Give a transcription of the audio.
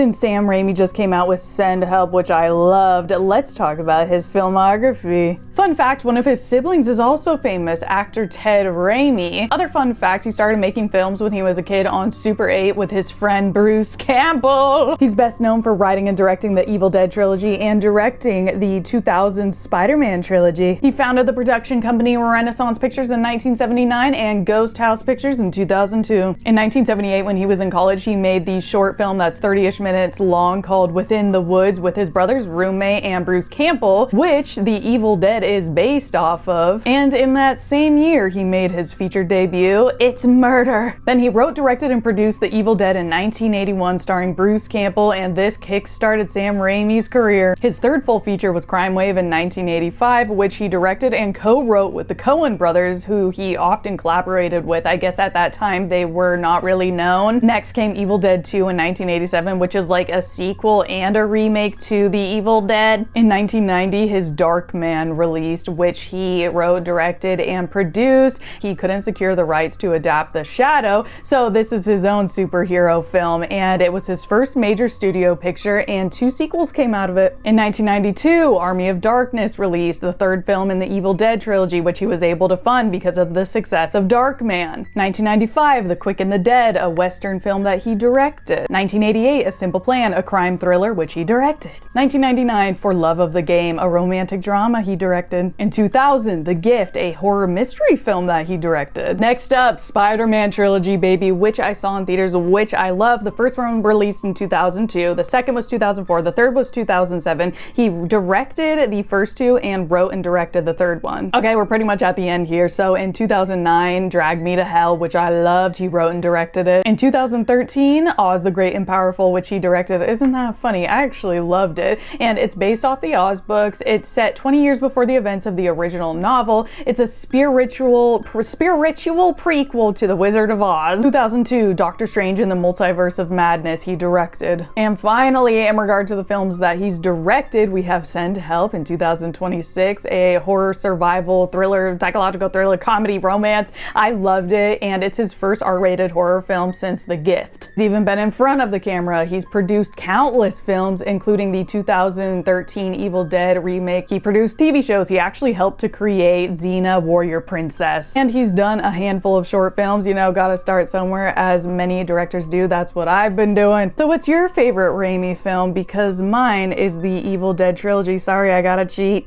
Since Sam Raimi just came out with Send Help, which I loved, let's talk about his filmography. Fun fact, one of his siblings is also famous, actor Ted Raimi. Other fun fact, he started making films when he was a kid on Super 8 with his friend Bruce Campbell. He's best known for writing and directing the Evil Dead trilogy and directing the 2000s Spider-Man trilogy. He founded the production company Renaissance Pictures in 1979 and Ghost House Pictures in 2002. In 1978, when he was in college, he made the short film that's 30-ish minutes long called Within the Woods with his brother's roommate and Bruce Campbell, which The Evil Dead is based off of. And in that same year, he made his feature debut, It's Murder. Then he wrote, directed, and produced The Evil Dead in 1981, starring Bruce Campbell, and this kick-started Sam Raimi's career. His third full feature was Crime Wave in 1985, which he directed and co-wrote with the Coen brothers, who he often collaborated with. I guess at that time they were not really known. Next came Evil Dead 2 in 1987, which is like a sequel and a remake to The Evil Dead. In 1990, his Darkman released, which he wrote, directed, and produced. He couldn't secure the rights to adapt The Shadow, so this is his own superhero film, and it was his first major studio picture, and 2 sequels came out of it. In 1992, Army of Darkness released, the third film in the Evil Dead trilogy, which he was able to fund because of the success of Darkman. 1995, The Quick and the Dead, a Western film that he directed. 1988, A Simple Plan, a crime thriller, which he directed. 1999, For Love of the Game, a romantic drama he directed. In 2000, The Gift, a horror mystery film that he directed. Next up, Spider-Man trilogy, baby, which I saw in theaters, which I love. The first one released in 2002, the second was 2004, the third was 2007. He directed the first 2 and wrote and directed the third one. Okay, we're pretty much at the end here. So in 2009, Drag Me to Hell, which I loved, he wrote and directed it. In 2013, Oz the Great and Powerful, which he directed. Isn't that funny? I actually loved it. And it's based off the Oz books. It's set 20 years before the events of the original novel. It's a spiritual prequel to The Wizard of Oz. 2002, Doctor Strange in the Multiverse of Madness, he directed. And finally, in regard to the films that he's directed, we have Send Help in 2026, a horror survival thriller, psychological thriller, comedy, romance. I loved it, and it's his first R-rated horror film since The Gift. He's even been in front of the camera. He's produced countless films, including the 2013 Evil Dead remake. He produced TV shows. He actually helped to create Xena, Warrior Princess. And he's done a handful of short films. You know, gotta start somewhere, as many directors do. That's what I've been doing. So what's your favorite Raimi film? Because mine is the Evil Dead trilogy. Sorry, I gotta cheat.